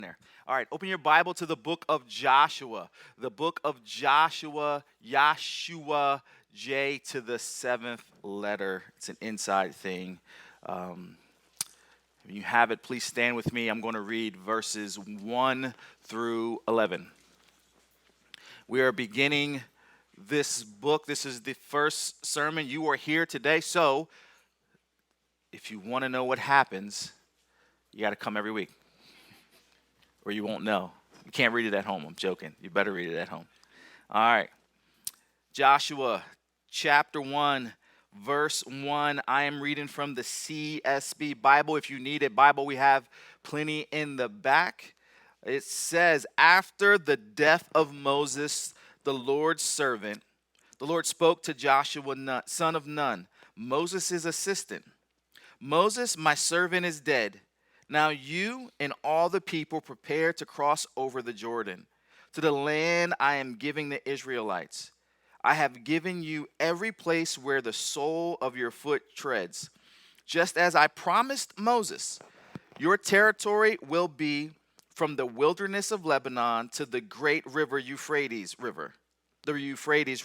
there. All right, open your Bible to the book of Joshua. The book of Joshua, Yahshua, J to the seventh letter. It's an inside thing. Um, if you have it, please stand with me. I'm going to read verses 1 through 11. We are beginning this book. This is the first sermon. You are here today, so if you want to know what happens, you got to come every week, or you won't know. You can't read it at home. I'm joking. You better read it at home. All right. Joshua chapter 1, verse 1. I am reading from the CSB Bible. If you need a Bible, we have plenty in the back. It says, after the death of Moses, the Lord's servant, the Lord spoke to Joshua, son of Nun, Moses' assistant. Moses, my servant, is dead. Now you and all the people prepare to cross over the Jordan to the land I am giving the Israelites. I have given you every place where the sole of your foot treads. Just as I promised Moses, your territory will be from the wilderness of Lebanon to the great river the Euphrates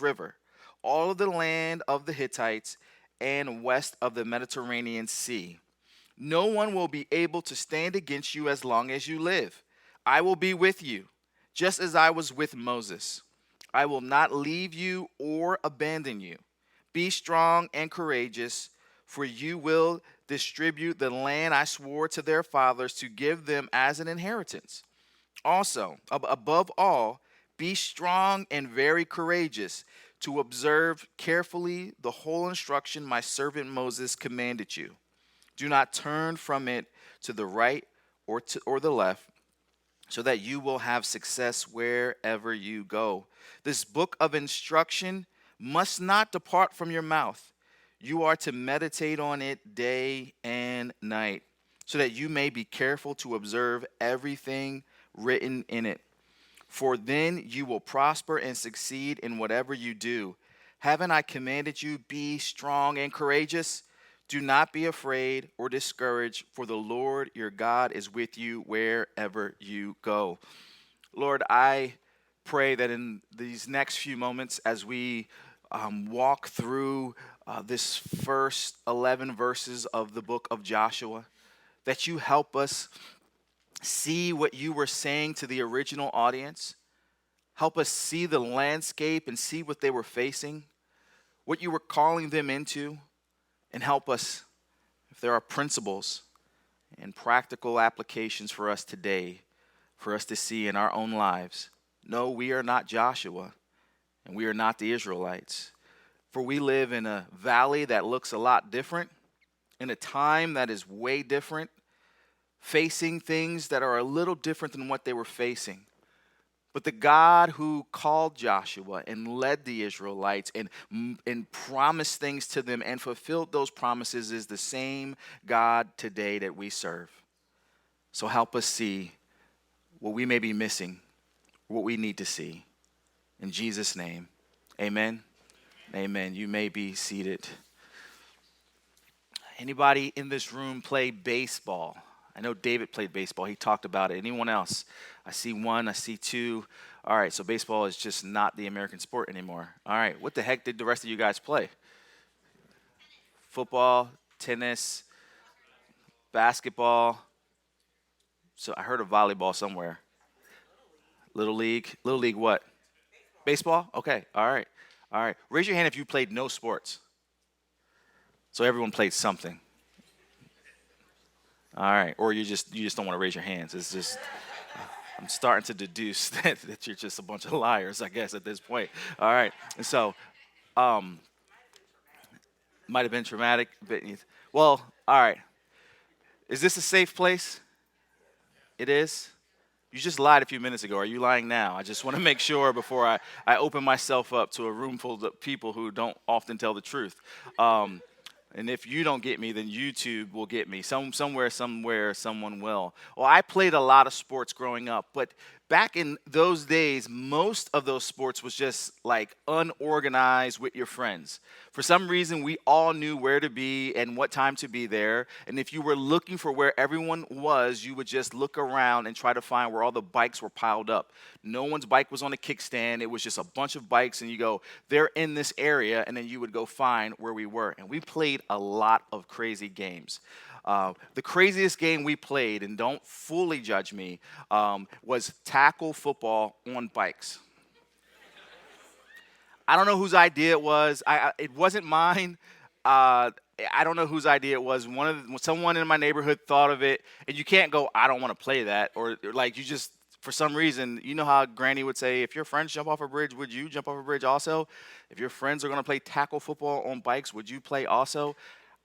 River, all of the land of the Hittites and west of the Mediterranean Sea. No one will be able to stand against you as long as you live. I will be with you, just as I was with Moses. I will not leave you or abandon you. Be strong and courageous, for you will distribute the land I swore to their fathers to give them as an inheritance. Also, above all, be strong and very courageous to observe carefully the whole instruction my servant Moses commanded you. Do not turn from it to the right or the left, so that you will have success wherever you go. This book of instruction must not depart from your mouth. You are to meditate on it day and night, so that you may be careful to observe everything written in it. For then you will prosper and succeed in whatever you do. Haven't I commanded you, be strong and courageous? Do not be afraid or discouraged, for the Lord your God is with you wherever you go. Lord, I pray that in these next few moments, as we walk through this first 11 verses of the book of Joshua, that you help us see what you were saying to the original audience. Help us see the landscape and see what they were facing, what you were calling them into. And help us, if there are principles and practical applications for us today, for us to see in our own lives. No, we are not Joshua, and we are not the Israelites. For we live in a valley that looks a lot different, in a time that is way different, facing things that are a little different than what they were facing. But the God who called Joshua and led the Israelites and promised things to them and fulfilled those promises is the same God today that we serve. So help us see what we may be missing, what we need to see. In Jesus' name, amen. Amen. You may be seated. Anybody in this room play baseball? I know David played baseball. He talked about it. Anyone else? I see one. I see two. All right, so baseball is just not the American sport anymore. All right, what the heck did the rest of you guys play? Football, tennis, basketball. So I heard of volleyball somewhere. Little League. Little League what? Baseball? Okay, all right. All right. Raise your hand if you played no sports. So everyone played something. All right, or you just don't want to raise your hands. It's just I'm starting to deduce that you're just a bunch of liars, I guess, at this point. All right, and so might have been traumatic. But, well, all right. Is this a safe place? It is? You just lied a few minutes ago. Are you lying now? I just want to make sure before I open myself up to a room full of people who don't often tell the truth. And if you don't get me, then YouTube will get me. Somewhere, someone will. Well, I played a lot of sports growing up, but back in those days, most of those sports was just like unorganized with your friends. For some reason, we all knew where to be and what time to be there. And if you were looking for where everyone was, you would just look around and try to find where all the bikes were piled up. No one's bike was on a kickstand. It was just a bunch of bikes, and you go, they're in this area, and then you would go find where we were. And we played a lot of crazy games. The craziest game we played, and don't fully judge me, was tackle football on bikes. I don't know whose idea it was. It wasn't mine. I don't know whose idea it was. Someone in my neighborhood thought of it, and you can't go, I don't want to play that, or like you just, for some reason, you know how Granny would say, if your friends jump off a bridge, would you jump off a bridge also? If your friends are going to play tackle football on bikes, would you play also?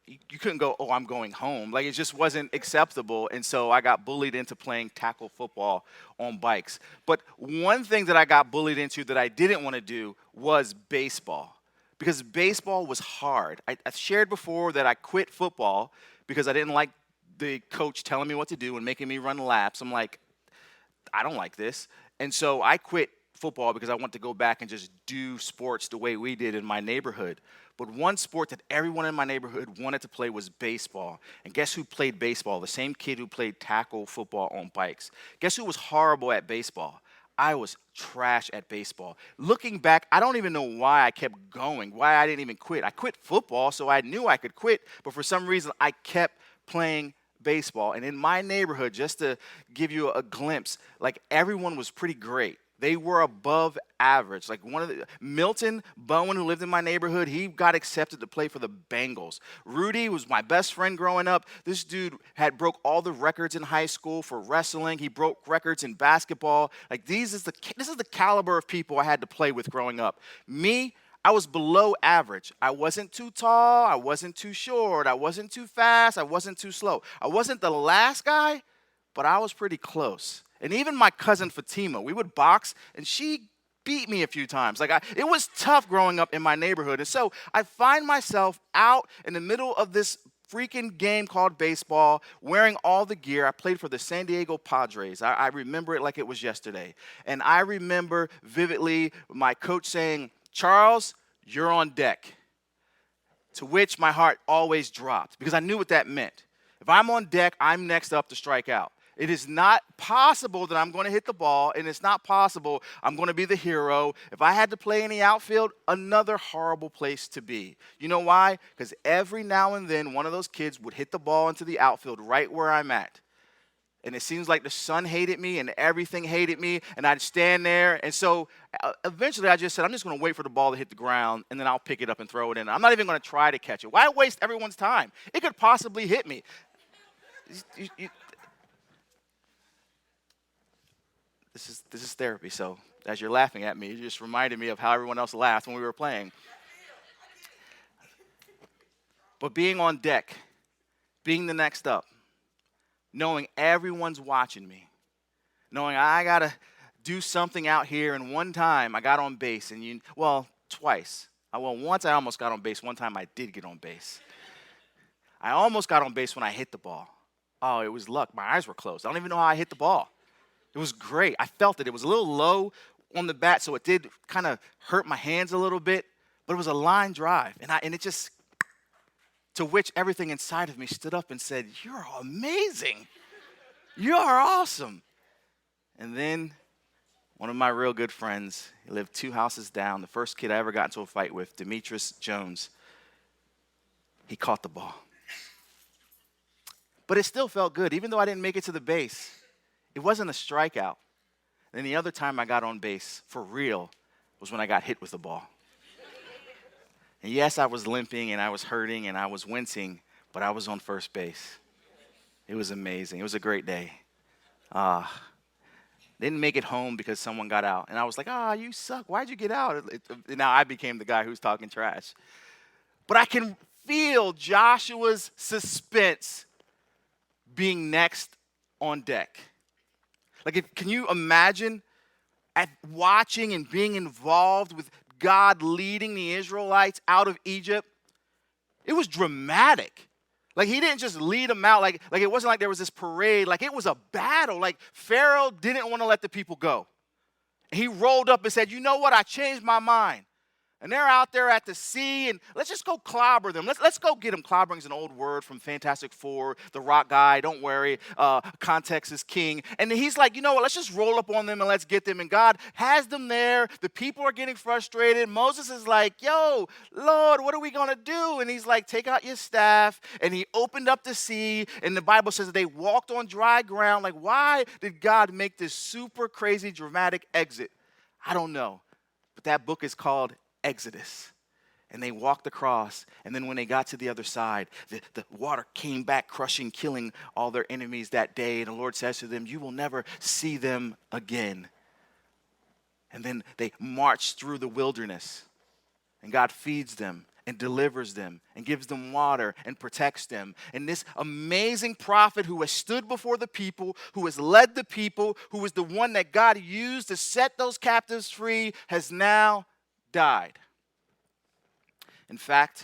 You couldn't go, oh, I'm going home. Like, it just wasn't acceptable. And so I got bullied into playing tackle football on bikes. But one thing that I got bullied into that I didn't want to do was baseball, because baseball was hard. I shared before that I quit football because I didn't like the coach telling me what to do and making me run laps. I'm like, I don't like this. And so I quit football because I want to go back and just do sports the way we did in my neighborhood. But one sport that everyone in my neighborhood wanted to play was baseball. And guess who played baseball? The same kid who played tackle football on bikes. Guess who was horrible at baseball? I was trash at baseball. Looking back, I don't even know why I kept going, why I didn't even quit. I quit football, so I knew I could quit, but for some reason, I kept playing baseball. And in my neighborhood, just to give you a glimpse, like, everyone was pretty great. They were above average. Like, Milton Bowen, who lived in my neighborhood, he got accepted to play for the Bengals. Rudy was my best friend growing up. This dude had broke all the records in high school for wrestling. He broke records in basketball. Like, this is the caliber of people I had to play with growing up. Me, I was below average. I wasn't too tall. I wasn't too short. I wasn't too fast. I wasn't too slow. I wasn't the last guy, but I was pretty close. And even my cousin Fatima, we would box, and she beat me a few times. It was tough growing up in my neighborhood. And so I find myself out in the middle of this freaking game called baseball, wearing all the gear. I played for the San Diego Padres. I remember it like it was yesterday. And I remember vividly my coach saying, Charles, you're on deck. To which my heart always dropped, because I knew what that meant. If I'm on deck, I'm next up to strike out. It is not possible that I'm going to hit the ball, and it's not possible I'm going to be the hero. If I had to play in the outfield, another horrible place to be. You know why? Because every now and then, one of those kids would hit the ball into the outfield right where I'm at. And it seems like the sun hated me and everything hated me, and I'd stand there. And so eventually I just said, I'm just going to wait for the ball to hit the ground, and then I'll pick it up and throw it in. I'm not even going to try to catch it. Why waste everyone's time? It could possibly hit me. This is therapy, so as you're laughing at me, you just reminded me of how everyone else laughed when we were playing. But being on deck, being the next up, knowing everyone's watching me, knowing I got to do something out here, and one time I got on base, and twice. Once I almost got on base. One time I did get on base. I almost got on base when I hit the ball. Oh, it was luck. My eyes were closed. I don't even know how I hit the ball. It was great. I felt it. It was a little low on the bat, so it did kind of hurt my hands a little bit, but it was a line drive. And it just, to which everything inside of me stood up and said, you're amazing. You are awesome. And then one of my real good friends, he lived 2 houses down, the first kid I ever got into a fight with, Demetrius Jones, he caught the ball. But it still felt good, even though I didn't make it to the base. It wasn't a strikeout. And the other time I got on base, for real, was when I got hit with the ball. And yes, I was limping, and I was hurting, and I was wincing, but I was on first base. It was amazing. It was a great day. Didn't make it home because someone got out. And I was like, you suck. Why'd you get out? Now I became the guy who's talking trash. But I can feel Joshua's suspense being next on deck. Can you imagine watching and being involved with God leading the Israelites out of Egypt? It was dramatic. Like he didn't just lead them out. Like it wasn't like there was this parade. Like it was a battle. Like Pharaoh didn't want to let the people go. He rolled up and said, you know what? I changed my mind. And they're out there at the sea, and let's just go clobber them. Let's go get them. Clobbering is an old word from Fantastic Four, the rock guy. Don't worry, context is king. And he's like, you know what? Let's just roll up on them and let's get them. And God has them there. The people are getting frustrated. Moses is like, yo, Lord, what are we going to do? And he's like, take out your staff. And he opened up the sea, and the Bible says that they walked on dry ground. Like, why did God make this super crazy, dramatic exit? I don't know. But that book is called Exodus. And they walked across, and then when they got to the other side, the water came back crushing, killing all their enemies that day. And the Lord says to them, you will never see them again. And then they march through the wilderness, and God feeds them and delivers them and gives them water and protects them. And this amazing prophet who has stood before the people, who has led the people, who is the one that God used to set those captives free, has now died. In fact,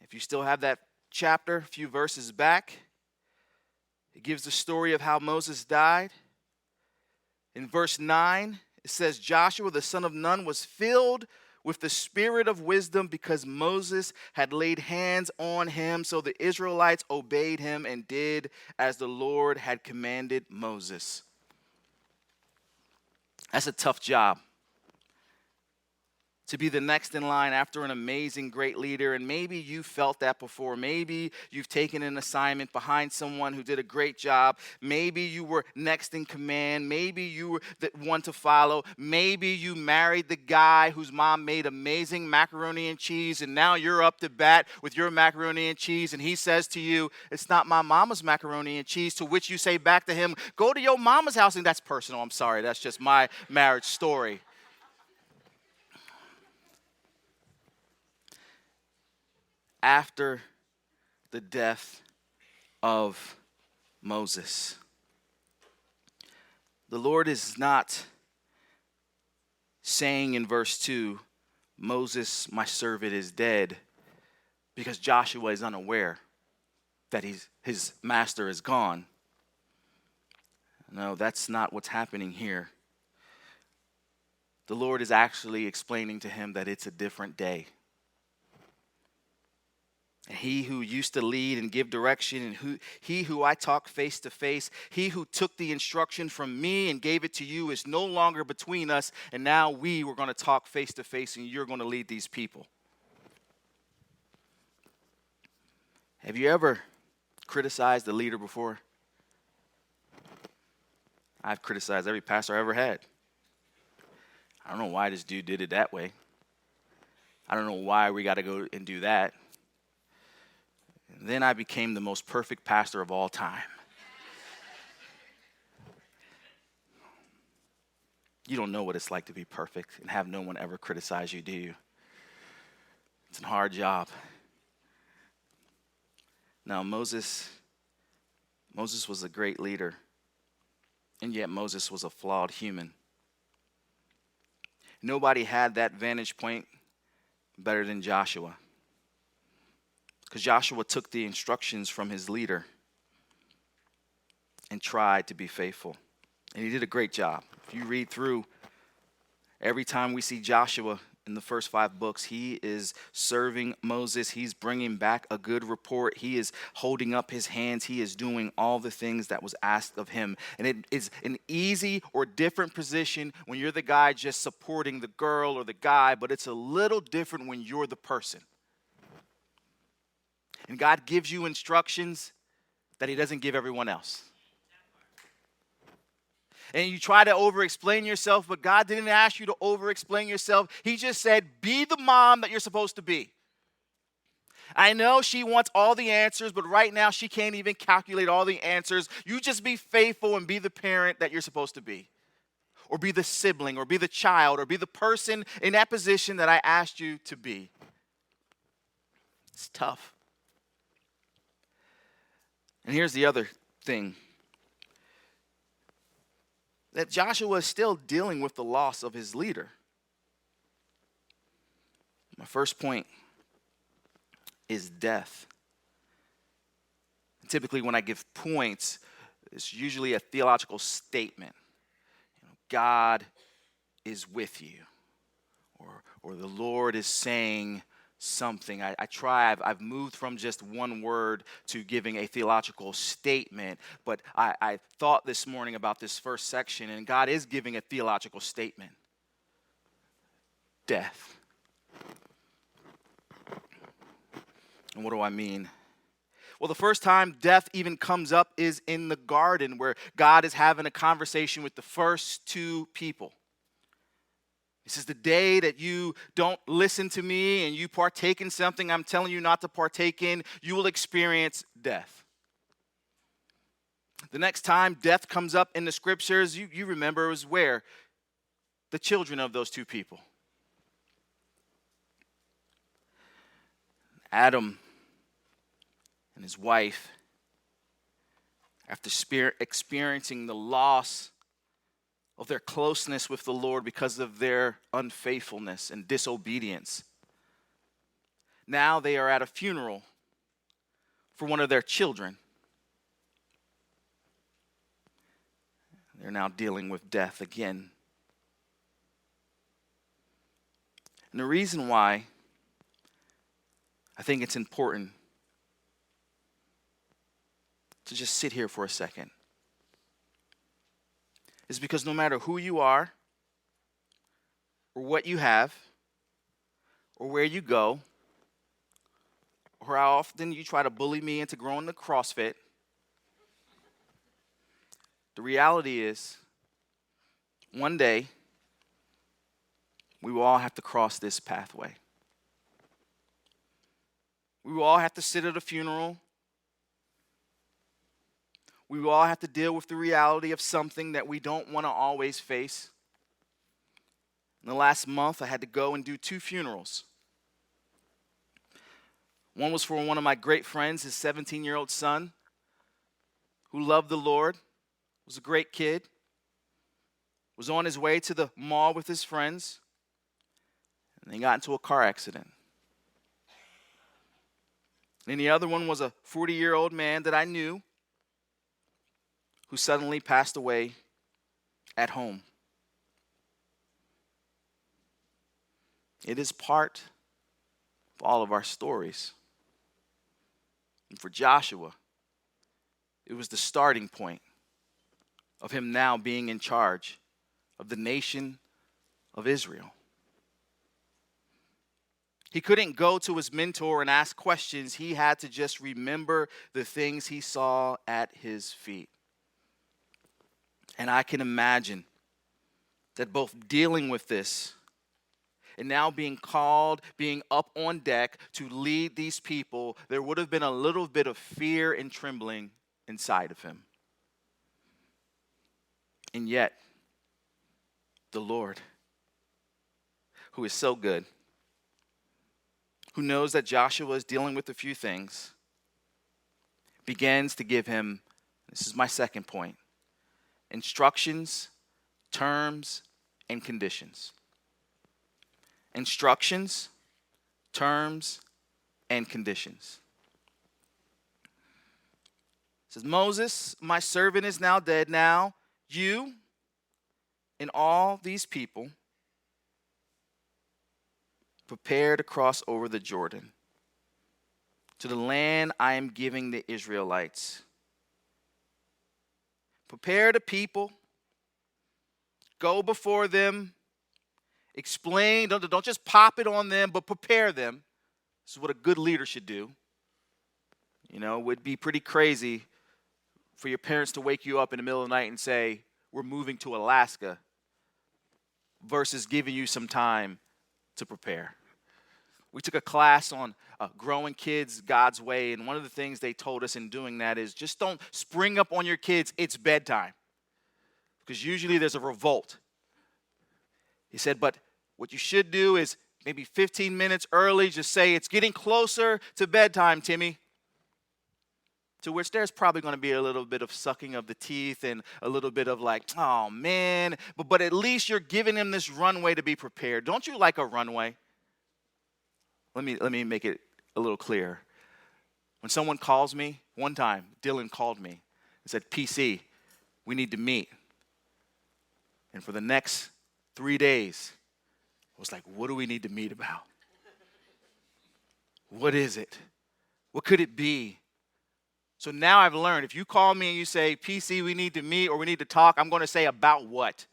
if you still have that chapter, a few verses back, it gives the story of how Moses died. In verse 9, it says, Joshua the son of Nun was filled with the spirit of wisdom because Moses had laid hands on him. So the Israelites obeyed him and did as the Lord had commanded Moses. That's a tough job. To be the next in line after an amazing, great leader. And maybe you felt that before. Maybe you've taken an assignment behind someone who did a great job. Maybe you were next in command. Maybe you were the one to follow. Maybe you married the guy whose mom made amazing macaroni and cheese, and now you're up to bat with your macaroni and cheese, and he says to you, it's not my mama's macaroni and cheese, to which you say back to him, go to your mama's house. And that's personal. I'm sorry. That's just my marriage story. After the death of Moses, the Lord is not saying in verse 2, Moses, my servant, is dead, because Joshua is unaware that his master is gone. No, that's not what's happening here. The Lord is actually explaining to him that it's a different day. He who used to lead and give direction, and he who I talk face to face, he who took the instruction from me and gave it to you is no longer between us, and now we're going to talk face to face, and you're going to lead these people. Have you ever criticized a leader before? I've criticized every pastor I ever had. I don't know why this dude did it that way. I don't know why we got to go and do that. And then I became the most perfect pastor of all time. You don't know what it's like to be perfect and have no one ever criticize you, do you? It's a hard job. Now, Moses was a great leader, and yet Moses was a flawed human. Nobody had that vantage point better than Joshua. Because Joshua took the instructions from his leader and tried to be faithful. And he did a great job. If you read through, every time we see Joshua in the first 5 books, he is serving Moses. He's bringing back a good report. He is holding up his hands. He is doing all the things that was asked of him. And it is an easy or different position when you're the guy just supporting the girl or the guy, but it's a little different when you're the person. And God gives you instructions that he doesn't give everyone else. And you try to over-explain yourself, but God didn't ask you to over-explain yourself. He just said, be the mom that you're supposed to be. I know she wants all the answers, but right now she can't even calculate all the answers. You just be faithful and be the parent that you're supposed to be. Or be the sibling, or be the child, or be the person in that position that I asked you to be. It's tough. And here's the other thing. That Joshua is still dealing with the loss of his leader. My first point is death. typically when I give points, it's usually a theological statement. God is with you, or the Lord is saying something. I've moved from just one word to giving a theological statement, but I thought this morning about this first section, and God is giving a theological statement. Death. And what do I mean? Well, the first time death even comes up is in the garden, where God is having a conversation with the first two people. He says, the day that you don't listen to me and you partake in something I'm telling you not to partake in, you will experience death. The next time death comes up in the scriptures, you remember, it was where? The children of those two people. Adam and his wife, after experiencing the loss of their closeness with the Lord because of their unfaithfulness and disobedience, now they are at a funeral for one of their children. They're now dealing with death again. And the reason why I think it's important to just sit here for a second is because no matter who you are, or what you have, or where you go, or how often you try to bully me into growing the CrossFit, the reality is, one day, we will all have to cross this pathway. We will all have to sit at a funeral. We will all have to deal with the reality of something that we don't want to always face. In the last month, I had to go and do 2 funerals. One was for one of my great friends, his 17-year-old son, who loved the Lord, was a great kid, was on his way to the mall with his friends, and he got into a car accident. And the other one was a 40-year-old man that I knew who suddenly passed away at home. It is part of all of our stories. And for Joshua, it was the starting point of him now being in charge of the nation of Israel. He couldn't go to his mentor and ask questions. He had to just remember the things he saw at his feet. And I can imagine that both dealing with this and now being called, being up on deck to lead these people, there would have been a little bit of fear and trembling inside of him. And yet, the Lord, who is so good, who knows that Joshua is dealing with a few things, begins to give him, this is my second point, instructions, terms, and conditions. Instructions, terms, and conditions. It says, Moses, my servant, is now dead. Now you and all these people prepare to cross over the Jordan to the land I am giving the Israelites. Prepare the people, go before them, explain, don't just pop it on them, but prepare them. This is what a good leader should do. You know, it would be pretty crazy for your parents to wake you up in the middle of the night and say, we're moving to Alaska, versus giving you some time to prepare. We took a class on growing kids God's way, and one of the things they told us in doing that is just don't spring up on your kids, it's bedtime. Because usually there's a revolt. He said, but what you should do is maybe 15 minutes early, just say, it's getting closer to bedtime, Timmy. To which there's probably going to be a little bit of sucking of the teeth and a little bit of like, oh man, but at least you're giving him this runway to be prepared. Don't you like a runway? Let me make it a little clearer. When someone calls me One time, Dylan called me and said, PC, we need to meet. And for the next 3 days, I was like, what do we need to meet about? What is it? What could it be? So now I've learned, if you call me and you say, PC, we need to meet or we need to talk, I'm going to say about what?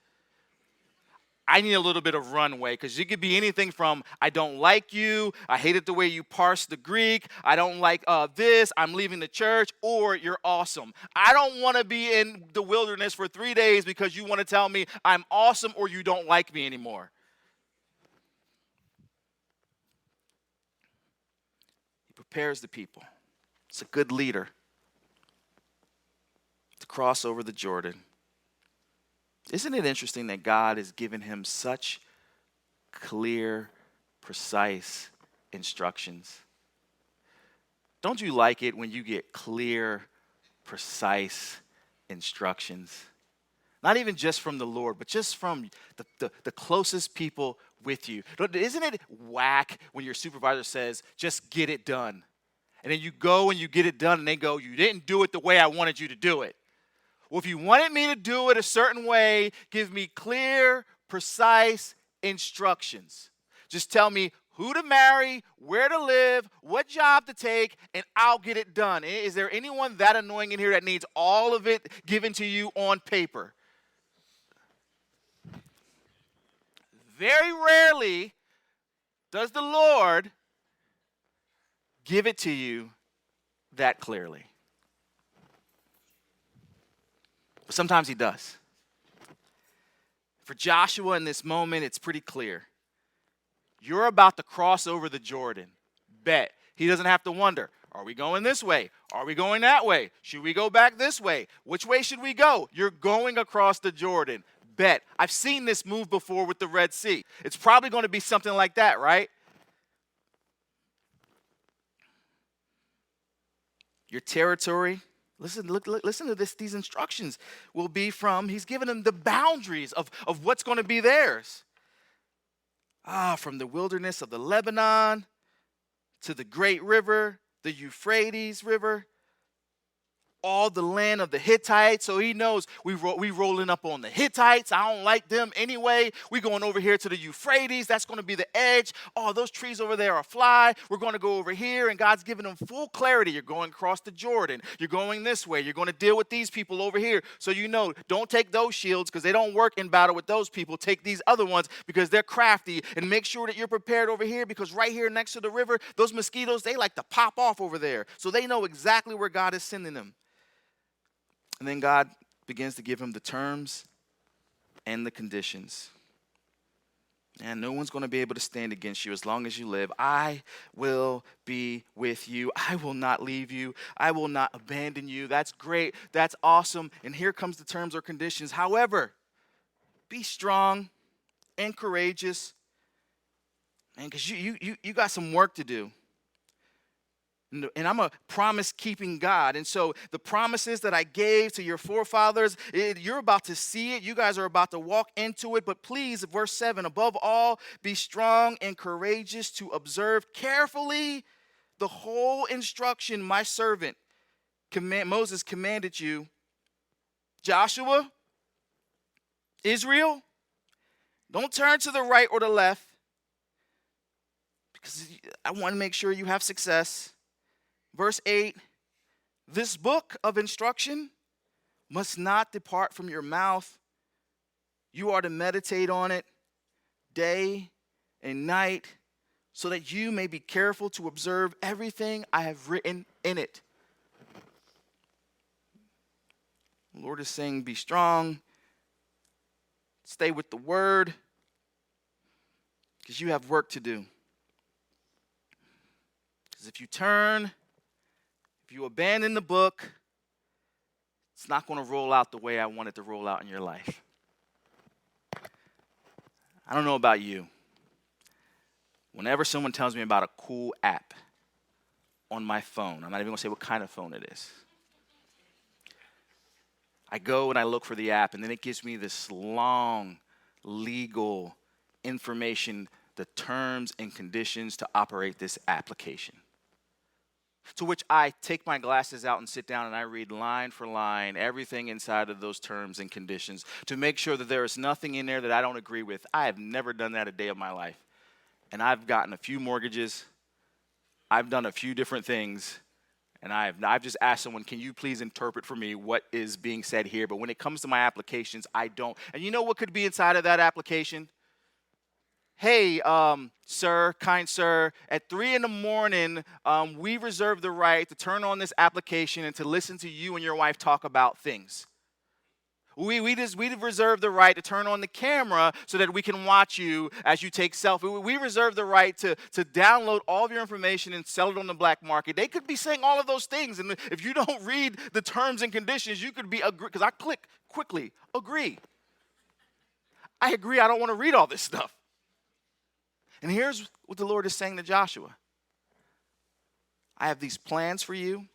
I need a little bit of runway, because it could be anything from I don't like you, I hated the way you parse the Greek, I don't like this, I'm leaving the church, or you're awesome. I don't want to be in the wilderness for 3 days because you want to tell me I'm awesome or you don't like me anymore. He prepares the people. It's a good leader to cross over the Jordan. Isn't it interesting that God has given him such clear, precise instructions? Don't you like it when you get clear, precise instructions? Not even just from the Lord, but just from the closest people with you. Isn't it whack when your supervisor says, just get it done? And then you go and you get it done and they go, you didn't do it the way I wanted you to do it. Well, if you wanted me to do it a certain way, give me clear, precise instructions. Just tell me who to marry, where to live, what job to take, and I'll get it done. Is there anyone that annoying in here that needs all of it given to you on paper? Very rarely does the Lord give it to you that clearly. But sometimes he does. For Joshua in this moment, it's pretty clear. You're about to cross over the Jordan. Bet. He doesn't have to wonder, are we going this way? Are we going that way? Should we go back this way? Which way should we go? You're going across the Jordan. Bet. I've seen this move before with the Red Sea. It's probably going to be something like that, right? Your territory, listen to this. These instructions will be from, he's given them the boundaries of what's going to be theirs. From the wilderness of the Lebanon to the great river, the Euphrates River, all the land of the Hittites. So he knows we rolling up on the Hittites. I don't like them anyway. We going over here to the Euphrates. That's going to be the edge. Oh, those trees over there are fly. We're going to go over here. And God's giving them full clarity. You're going across the Jordan. You're going this way. You're going to deal with these people over here. So you know, don't take those shields because they don't work in battle with those people. Take these other ones because they're crafty. And make sure that you're prepared over here, because right here next to the river, those mosquitoes, they like to pop off over there. So they know exactly where God is sending them. And then God begins to give him the terms and the conditions. And no one's going to be able to stand against you as long as you live. I will be with you. I will not leave you. I will not abandon you. That's great. That's awesome. And here comes the terms or conditions. However, be strong and courageous. And because you got some work to do. And I'm a promise-keeping God. And so the promises that I gave to your forefathers, you're about to see it. You guys are about to walk into it. But please, verse 7, above all, be strong and courageous to observe carefully the whole instruction my servant Moses commanded you. Joshua, Israel, don't turn to the right or the left, because I want to make sure you have success. Verse 8, this book of instruction must not depart from your mouth. You are to meditate on it day and night, so that you may be careful to observe everything I have written in it. The Lord is saying, be strong, stay with the word, because you have work to do. Because if you turn, if you abandon the book, it's not going to roll out the way I want it to roll out in your life. I don't know about you. Whenever someone tells me about a cool app on my phone, I'm not even going to say what kind of phone it is. I go and I look for the app, and then it gives me this long legal information, the terms and conditions to operate this application. To which I take my glasses out and sit down and I read line for line everything inside of those terms and conditions to make sure that there is nothing in there that I don't agree with. I have never done that a day of my life. And I've gotten a few mortgages. I've done a few different things. And I've just asked someone, can you please interpret for me what is being said here? But when it comes to my applications, I don't. And you know what could be inside of that application? Hey, sir, kind sir, at 3 in the morning, we reserve the right to turn on this application and to listen to you and your wife talk about things. We reserve the right to turn on the camera so that we can watch you as you take selfies. We reserve the right to download all of your information and sell it on the black market. They could be saying all of those things, and if you don't read the terms and conditions, you could be agree. Because I click quickly, agree. I agree. I don't want to read all this stuff. And here's what the Lord is saying to Joshua. I have these plans for you.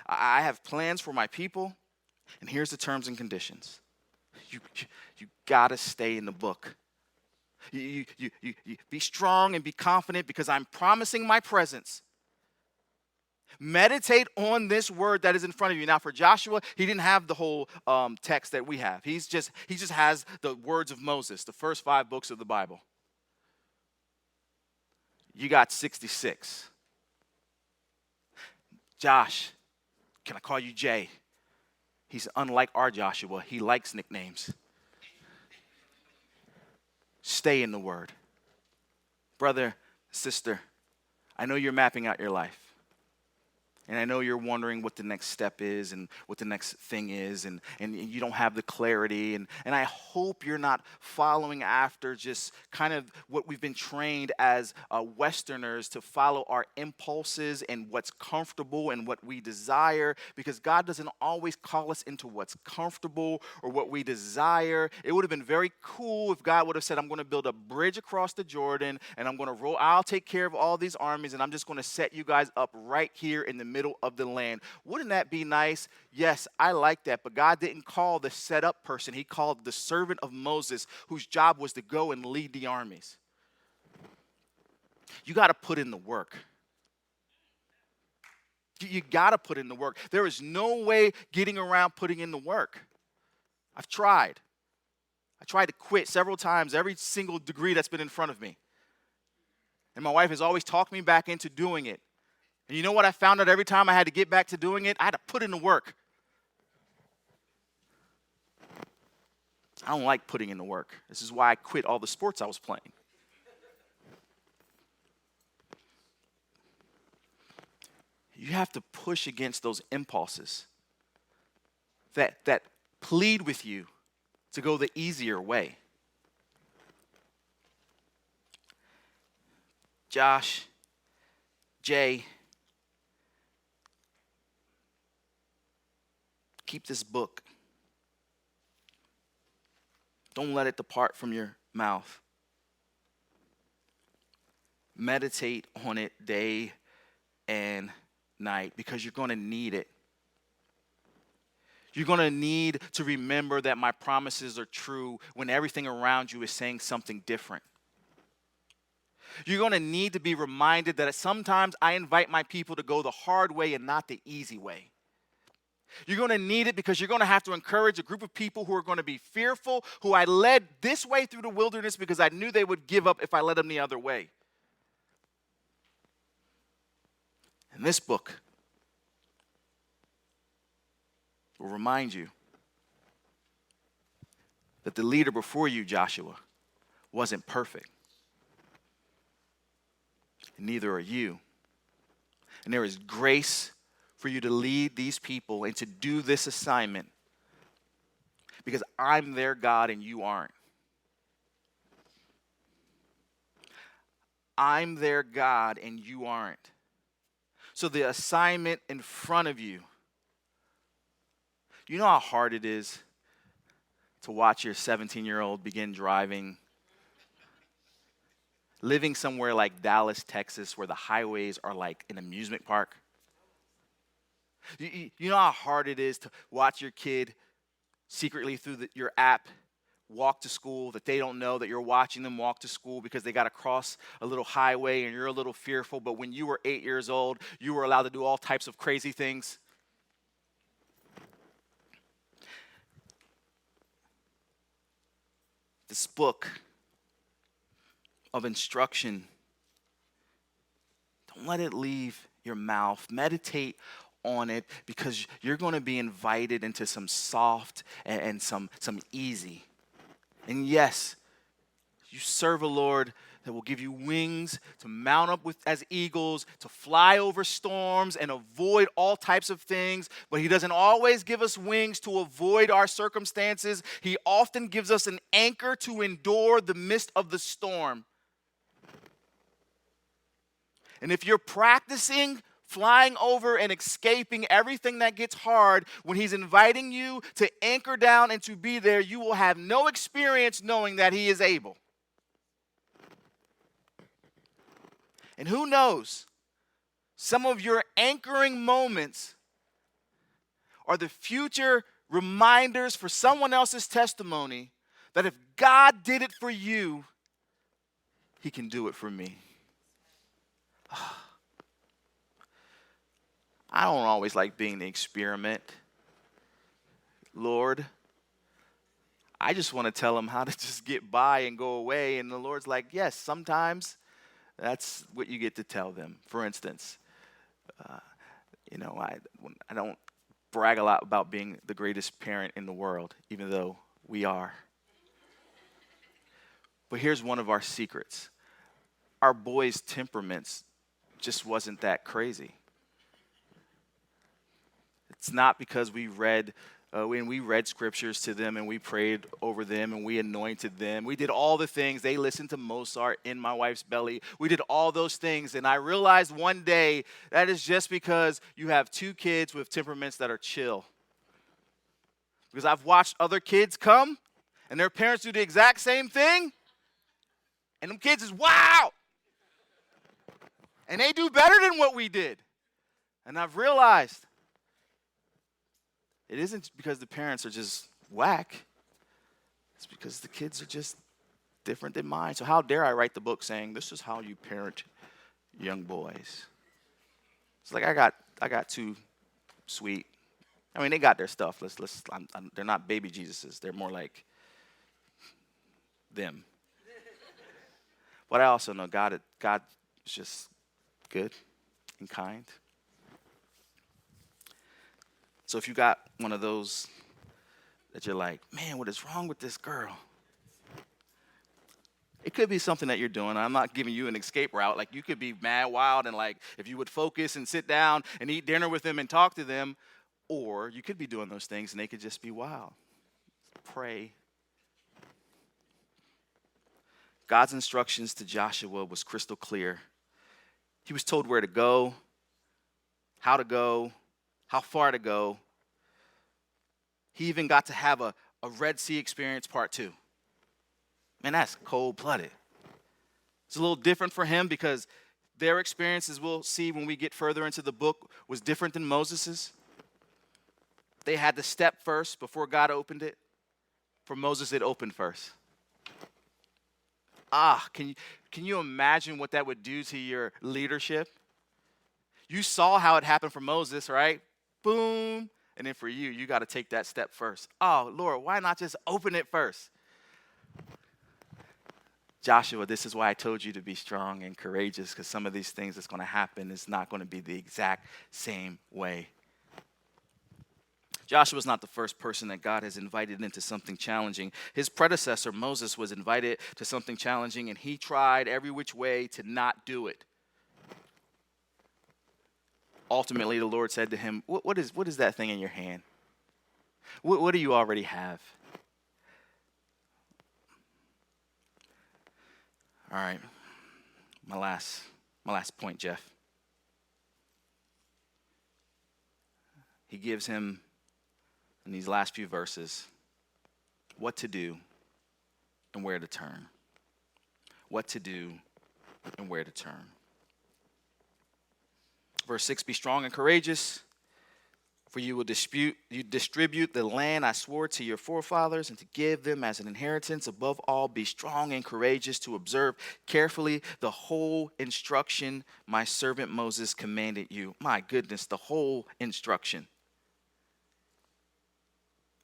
I have plans for my people. And here's the terms and conditions. You got to stay in the book. You be strong and be confident because I'm promising my presence. Meditate on this word that is in front of you. Now for Joshua, he didn't have the whole text that we have. He just has the words of Moses, the first 5 books of the Bible. You got 66. Josh, can I call you Jay? He's unlike our Joshua. He likes nicknames. Stay in the word. Brother, sister, I know you're mapping out your life. And I know you're wondering what the next step is and what the next thing is, and you don't have the clarity. And I hope you're not following after just kind of what we've been trained as Westerners to follow our impulses and what's comfortable and what we desire, because God doesn't always call us into what's comfortable or what we desire. It would have been very cool if God would have said, I'm going to build a bridge across the Jordan, and I'll take care of all these armies, and I'm just going to set you guys up right here in the middle of the land. Wouldn't that be nice? Yes, I like that. But God didn't call the set up person. He called the servant of Moses, whose job was to go and lead the armies. You got to put in the work. You got to put in the work. There is no way getting around putting in the work. I've tried. I tried to quit several times, every single degree that's been in front of me. And my wife has always talked me back into doing it. And you know what I found out every time I had to get back to doing it? I had to put in the work. I don't like putting in the work. This is why I quit all the sports I was playing. You have to push against those impulses that plead with you to go the easier way. Josh, Jay, keep this book. Don't let it depart from your mouth. Meditate on it day and night because you're going to need it. You're going to need to remember that my promises are true when everything around you is saying something different. You're going to need to be reminded that sometimes I invite my people to go the hard way and not the easy way. You're going to need it because you're going to have to encourage a group of people who are going to be fearful, who I led this way through the wilderness because I knew they would give up if I led them the other way. And this book will remind you that the leader before you, Joshua, wasn't perfect. And neither are you. And there is grace for you to lead these people and to do this assignment because I'm their God and you aren't. I'm their God and you aren't. So the assignment in front of you, you know how hard it is to watch your 17-year-old begin driving, living somewhere like Dallas, Texas, where the highways are like an amusement park? You know how hard it is to watch your kid secretly through your app walk to school, that they don't know that you're watching them walk to school because they got to cross a little highway and you're a little fearful. But when you were 8 years old, you were allowed to do all types of crazy things. This book of instruction, don't let it leave your mouth. Meditate on it, because you're going to be invited into some soft and some easy. And yes, you serve a Lord that will give you wings to mount up with as eagles, to fly over storms and avoid all types of things. But he doesn't always give us wings to avoid our circumstances. He often gives us an anchor to endure the midst of the storm. And if you're practicing flying over and escaping everything that gets hard, when he's inviting you to anchor down and to be there, you will have no experience knowing that he is able. And who knows, some of your anchoring moments are the future reminders for someone else's testimony that if God did it for you, he can do it for me. I don't always like being the experiment. Lord, I just want to tell them how to just get by and go away. And the Lord's like, yes, sometimes that's what you get to tell them. For instance, I don't brag a lot about being the greatest parent in the world, even though we are. But here's one of our secrets. Our boys' temperaments just wasn't that crazy. It's not because we read scriptures to them and we prayed over them and we anointed them. We did all the things. They listened to Mozart in my wife's belly. We did all those things. And I realized one day that is just because you have two kids with temperaments that are chill. Because I've watched other kids come and their parents do the exact same thing. And them kids is, wow! And they do better than what we did. And I've realized it isn't because the parents are just whack. It's because the kids are just different than mine. So how dare I write the book saying, this is how you parent young boys. It's like I got two sweet. I mean, they got their stuff. They're not baby Jesuses. They're more like them. But I also know God is just good and kind. So if you got one of those that you're like, man, what is wrong with this girl? It could be something that you're doing. I'm not giving you an escape route. Like, you could be mad wild and like, if you would focus and sit down and eat dinner with them and talk to them, or you could be doing those things and they could just be wild. Pray. God's instructions to Joshua was crystal clear. He was told where to go, how far to go. He even got to have a Red Sea experience part 2. Man, that's cold-blooded. It's a little different for him because their experiences, we'll see when we get further into the book, was different than Moses's. They had to step first before God opened it. For Moses, it opened first. Can you imagine what that would do to your leadership? You saw how it happened for Moses, right? Boom. And then for you, you got to take that step first. Oh, Lord, why not just open it first? Joshua, this is why I told you to be strong and courageous, because some of these things that's going to happen is not going to be the exact same way. Joshua's not the first person that God has invited into something challenging. His predecessor, Moses, was invited to something challenging, and he tried every which way to not do it. Ultimately, the Lord said to him, what is that thing in your hand? What do you already have? All right, my last point, Jeff. He gives him, in these last few verses, what to do and where to turn. What to do and where to turn. Verse 6, be strong and courageous, For you distribute the land I swore to your forefathers and to give them as an inheritance. Above all, be strong and courageous to observe carefully the whole instruction my servant Moses commanded you. My goodness, the whole instruction.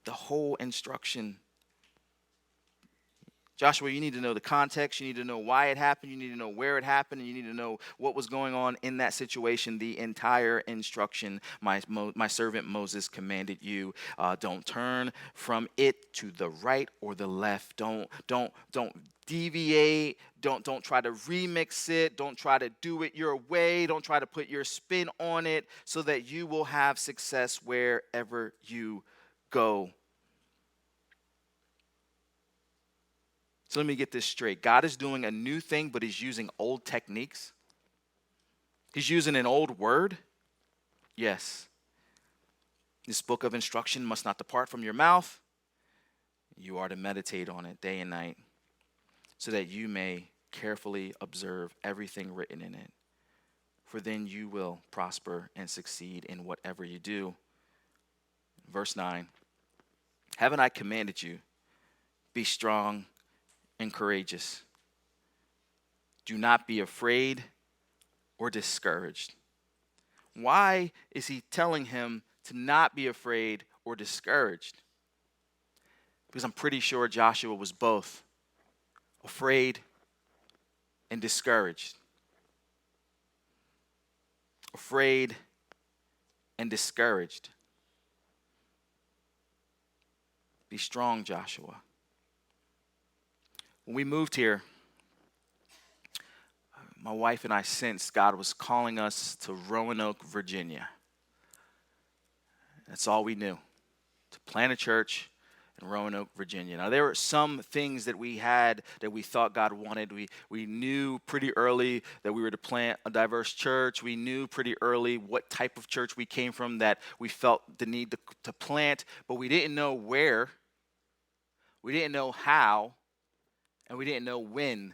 The whole instruction. Joshua, you need to know the context. You need to know why it happened. You need to know where it happened. And you need to know what was going on in that situation. The entire instruction my servant Moses commanded you. Don't turn from it to the right or the left. Don't deviate. Don't try to remix it. Don't try to do it your way. Don't try to put your spin on it so that you will have success wherever you go. So let me get this straight. God is doing a new thing, but he's using old techniques. He's using an old word. Yes. This book of instruction must not depart from your mouth. You are to meditate on it day and night so that you may carefully observe everything written in it. For then you will prosper and succeed in whatever you do. Verse 9. Haven't I commanded you? Be strong and courageous. Do not be afraid or discouraged. Why is he telling him to not be afraid or discouraged? Because I'm pretty sure Joshua was both afraid and discouraged. Afraid and discouraged. Be strong, Joshua. When we moved here, my wife and I sensed God was calling us to Roanoke, Virginia. That's all we knew, to plant a church in Roanoke, Virginia. Now, there were some things that we had that we thought God wanted. We knew pretty early that we were to plant a diverse church. We knew pretty early what type of church we came from that we felt the need to plant, but we didn't know where, we didn't know how, and we didn't know when.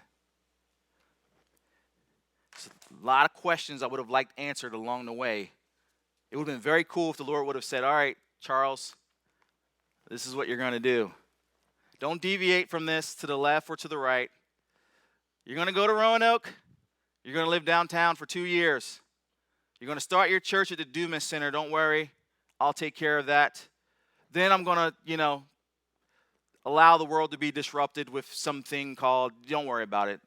So a lot of questions I would have liked answered along the way. It would have been very cool if the Lord would have said, all right, Charles, this is what you're going to do. Don't deviate from this to the left or to the right. You're going to go to Roanoke. You're going to live downtown for 2 years. You're going to start your church at the Dumas Center. Don't worry. I'll take care of that. Then I'm going to, allow the world to be disrupted with something called, don't worry about it.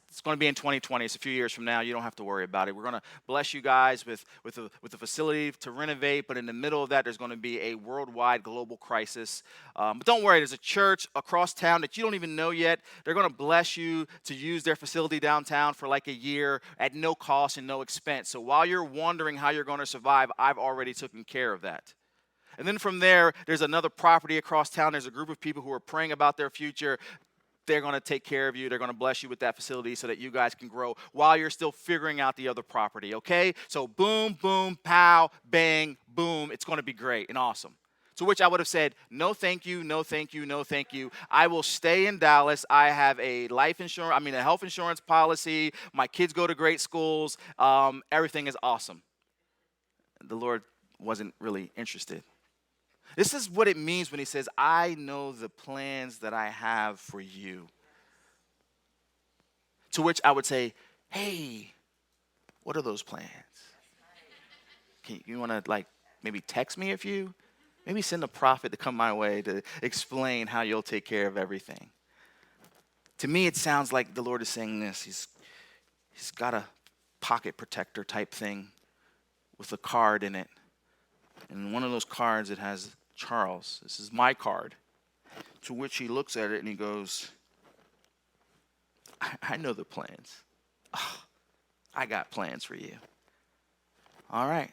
It's going to be in 2020. It's a few years from now. You don't have to worry about it. We're going to bless you guys with a facility to renovate, but in the middle of that, there's going to be a worldwide global crisis. But don't worry. There's a church across town that you don't even know yet. They're going to bless you to use their facility downtown for like a year at no cost and no expense. So while you're wondering how you're going to survive, I've already taken care of that. And then from there, there's another property across town. There's a group of people who are praying about their future. They're going to take care of you. They're going to bless you with that facility so that you guys can grow while you're still figuring out the other property, okay? So boom, boom, pow, bang, boom. It's going to be great and awesome. To which I would have said, no thank you, no thank you, no thank you. I will stay in Dallas. I have a a health insurance policy. My kids go to great schools. Everything is awesome. The Lord wasn't really interested. This is what it means when he says, I know the plans that I have for you. To which I would say, hey, what are those plans? You want to maybe text me a few? Maybe send a prophet to come my way to explain how you'll take care of everything. To me, it sounds like the Lord is saying this. He's got a pocket protector type thing with a card in it. And one of those cards, it has Charles, this is my card. To which he looks at it and he goes, I know the plans. Oh, I got plans for you. All right.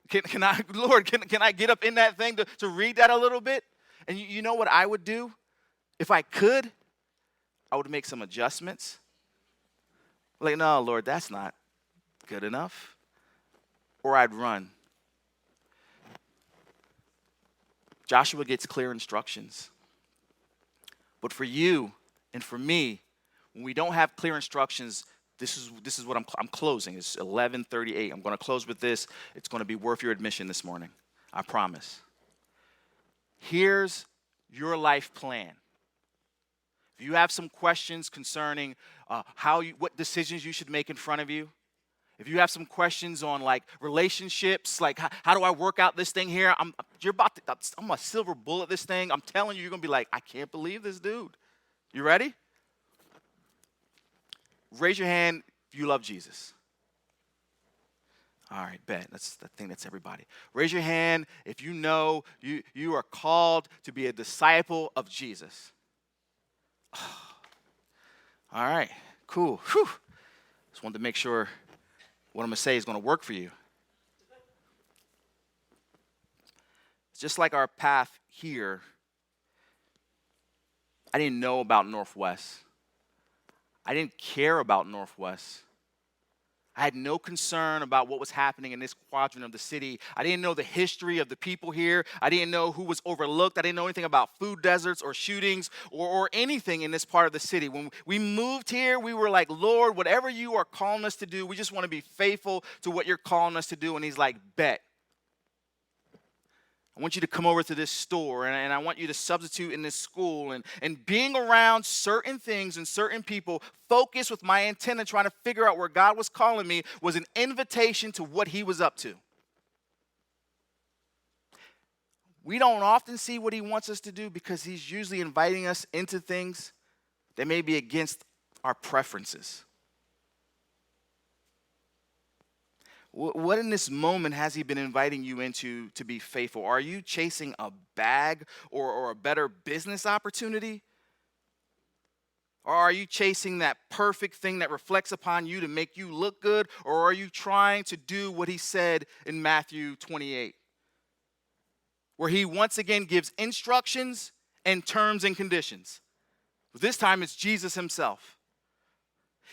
Can I, Lord, can I get up in that thing to read that a little bit? And you know what I would do? If I could, I would make some adjustments. Like, no, Lord, that's not good enough. Or I'd run. Joshua gets clear instructions. But for you and for me, when we don't have clear instructions, This is what I'm closing. It's 11:38. I'm going to close with this. It's going to be worth your admission this morning. I promise. Here's your life plan. If you have some questions concerning what decisions you should make in front of you, if you have some questions on like relationships, like how do I work out this thing here? I'm a silver bullet this thing. I'm telling you, you're gonna be like, I can't believe this dude. You ready? Raise your hand if you love Jesus. All right, bet. I think that's everybody. Raise your hand if you know you are called to be a disciple of Jesus. All right, cool. Whew. Just wanted to make sure what I'm going to say is going to work for you. It's just like our path here. I didn't know about Northwest. I didn't care about Northwest. I had no concern about what was happening in this quadrant of the city. I didn't know the history of the people here. I didn't know who was overlooked. I didn't know anything about food deserts or shootings or anything in this part of the city. When we moved here, we were like, Lord, whatever you are calling us to do, we just want to be faithful to what you're calling us to do. And he's like, bet. I want you to come over to this store, and I want you to substitute in this school. And being around certain things and certain people, focused with my intent and trying to figure out where God was calling me, was an invitation to what he was up to. We don't often see what he wants us to do because he's usually inviting us into things that may be against our preferences. What in this moment has he been inviting you into to be faithful? Are you chasing a bag or a better business opportunity? Or are you chasing that perfect thing that reflects upon you to make you look good? Or are you trying to do what he said in Matthew 28? Where he once again gives instructions and terms and conditions. But this time it's Jesus himself.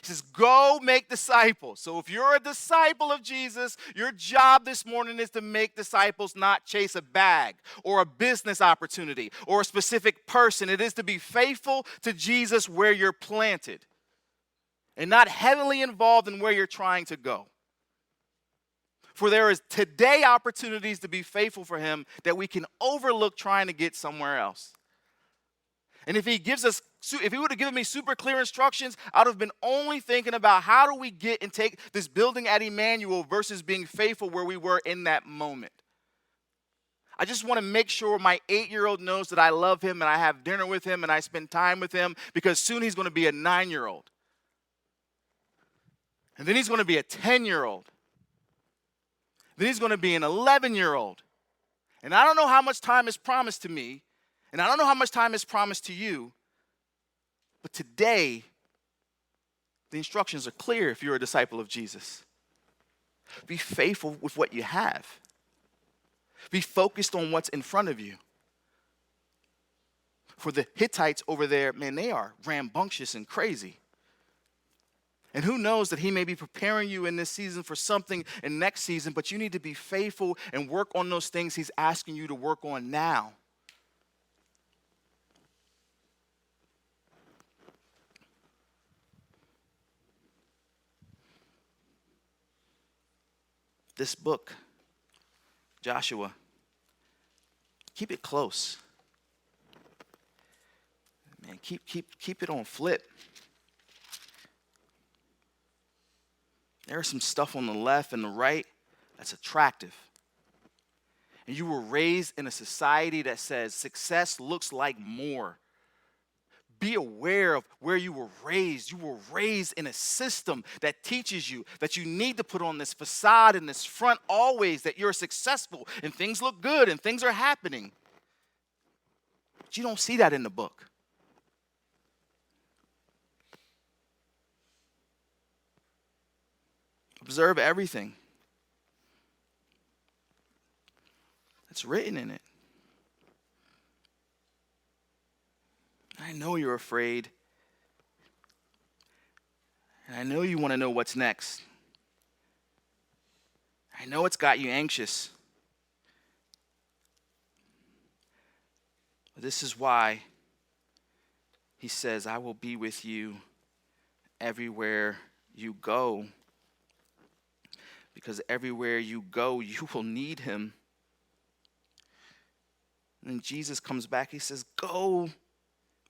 He says, go make disciples. So if you're a disciple of Jesus, your job this morning is to make disciples, not chase a bag or a business opportunity or a specific person. It is to be faithful to Jesus where you're planted and not heavily involved in where you're trying to go. For there is today opportunities to be faithful for him that we can overlook trying to get somewhere else. And if he would have given me super clear instructions, I would have been only thinking about how do we get and take this building at Emmanuel versus being faithful where we were in that moment. I just want to make sure my 8-year-old knows that I love him and I have dinner with him and I spend time with him, because soon he's going to be a 9-year-old. And then he's going to be a 10-year-old. Then he's going to be an 11-year-old. And I don't know how much time is promised to me. And I don't know how much time is promised to you, but today, the instructions are clear if you're a disciple of Jesus. Be faithful with what you have. Be focused on what's in front of you. For the Hittites over there, man, they are rambunctious and crazy. And who knows that he may be preparing you in this season for something in next season, but you need to be faithful and work on those things he's asking you to work on now. This book, Joshua, keep it close. Man, keep it on flip. There's some stuff on the left and the right that's attractive. And you were raised in a society that says success looks like more. Be aware of where you were raised. You were raised in a system that teaches you that you need to put on this facade and this front always that you're successful and things look good and things are happening. But you don't see that in the book. Observe everything that's written in it. I know you're afraid. And I know you want to know what's next. I know it's got you anxious. But this is why he says, I will be with you everywhere you go. Because everywhere you go, you will need him. And then Jesus comes back. He says, go,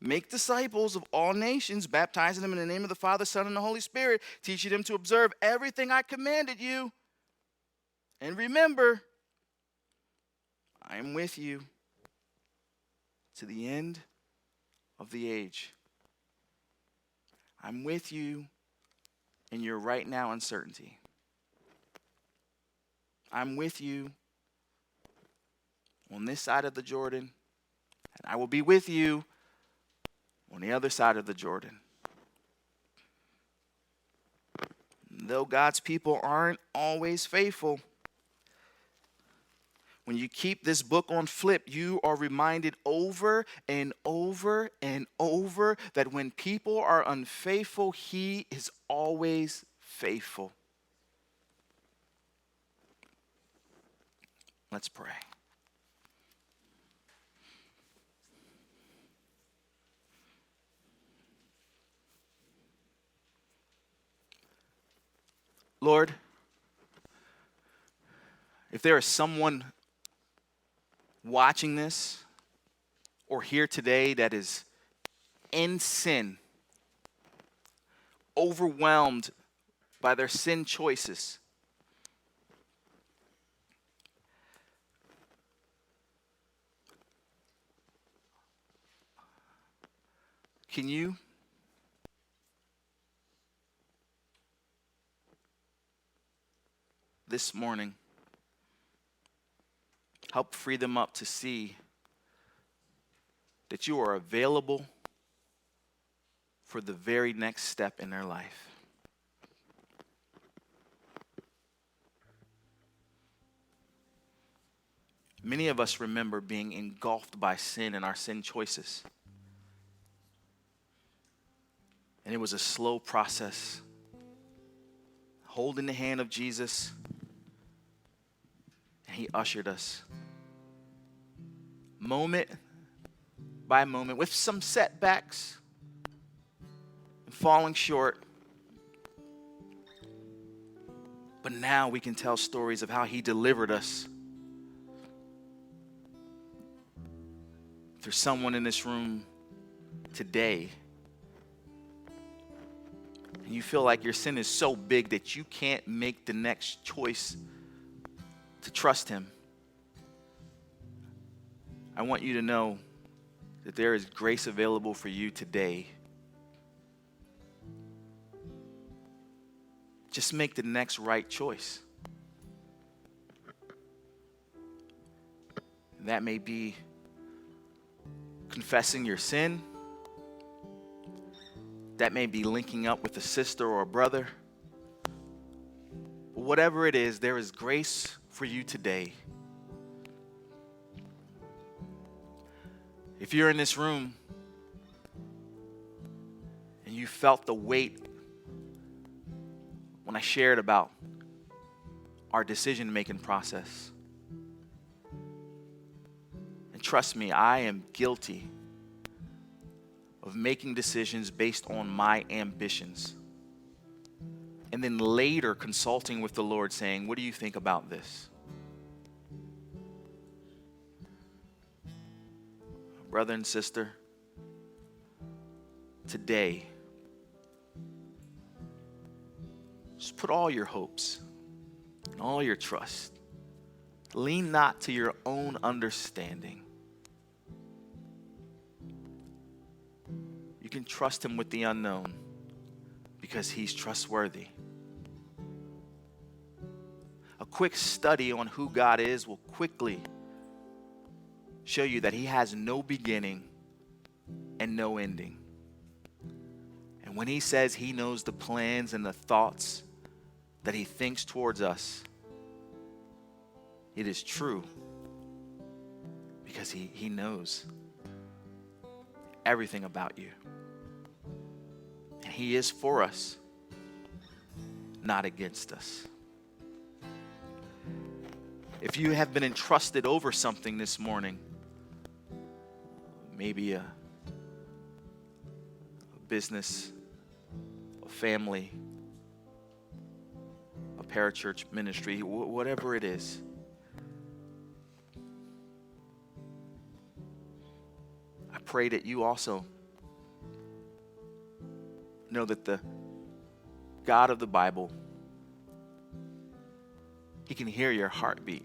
make disciples of all nations, baptizing them in the name of the Father, Son, and the Holy Spirit, teaching them to observe everything I commanded you. And remember, I am with you to the end of the age. I'm with you in your right now uncertainty. I'm with you on this side of the Jordan, and I will be with you on the other side of the Jordan. Though God's people aren't always faithful, when you keep this book on flip, you are reminded over and over and over that when people are unfaithful, he is always faithful. Let's pray. Lord, if there is someone watching this or here today that is in sin, overwhelmed by their sin choices, can you this morning help free them up to see that you are available for the very next step in their life? Many of us remember being engulfed by sin and our sin choices. And it was a slow process. Holding the hand of Jesus, and he ushered us moment by moment with some setbacks and falling short. But now we can tell stories of how he delivered us through someone in this room today. And you feel like your sin is so big that you can't make the next choice to trust him. I want you to know that there is grace available for you today. Just make the next right choice. That may be confessing your sin. That may be linking up with a sister or a brother. But whatever it is, there is grace for you today. If you're in this room and you felt the weight when I shared about our decision-making process, and trust me, I am guilty of making decisions based on my ambitions. And then later consulting with the Lord saying, what do you think about this? Brother and sister, today, just put all your hopes and all your trust. Lean not to your own understanding. You can trust him with the unknown because he's trustworthy. A quick study on who God is will quickly show you that he has no beginning and no ending. And when he says he knows the plans and the thoughts that he thinks towards us, it is true because he knows everything about you. And he is for us, not against us. If you have been entrusted over something this morning, maybe a business, a family, parachurch ministry, whatever it is. I pray that you also know that the God of the Bible, He can hear your heartbeat.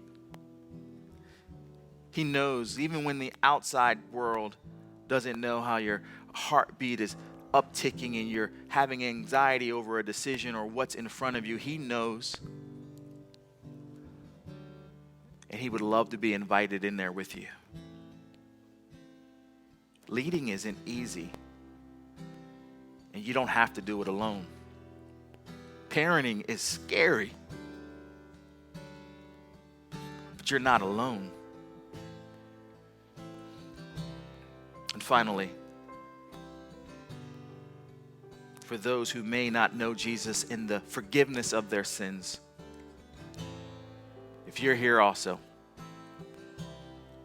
He knows even when the outside world doesn't know how your heartbeat is upticking and you're having anxiety over a decision or what's in front of you. He knows. And He would love to be invited in there with you. Leading isn't easy. And you don't have to do it alone. Parenting is scary. But you're not alone. And finally, for those who may not know Jesus in the forgiveness of their sins, if you're here also,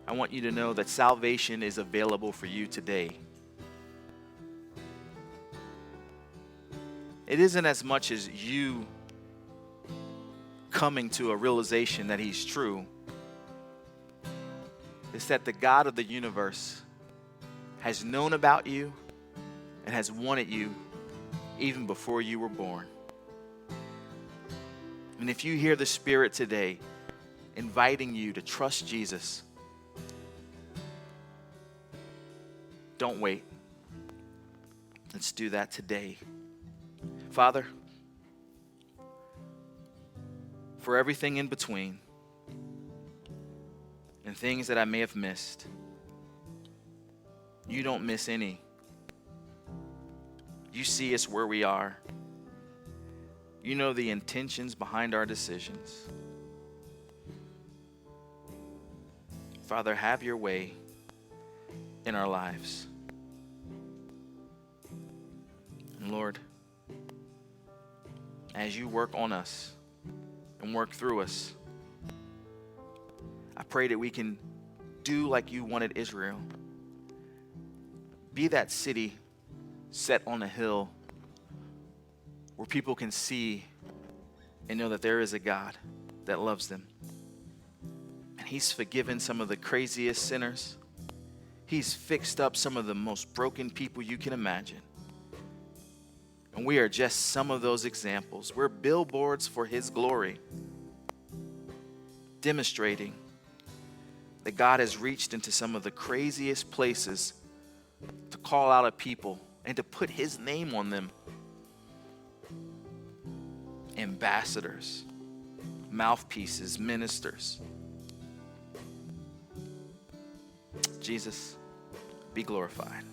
I want you to know that salvation is available for you today. It isn't as much as you coming to a realization that He's true. It's that the God of the universe has known about you and has wanted you even before you were born. And if you hear the Spirit today inviting you to trust Jesus, don't wait. Let's do that today. Father, for everything in between and things that I may have missed, you don't miss any. You see us where we are. You know the intentions behind our decisions. Father, have your way in our lives. And Lord, as you work on us and work through us, I pray that we can do like you wanted Israel. Be that city set on a hill where people can see and know that there is a God that loves them. And He's forgiven some of the craziest sinners. He's fixed up some of the most broken people you can imagine. And we are just some of those examples. We're billboards for His glory, demonstrating that God has reached into some of the craziest places to call out a people and to put His name on them. Ambassadors, mouthpieces, ministers. Jesus, be glorified.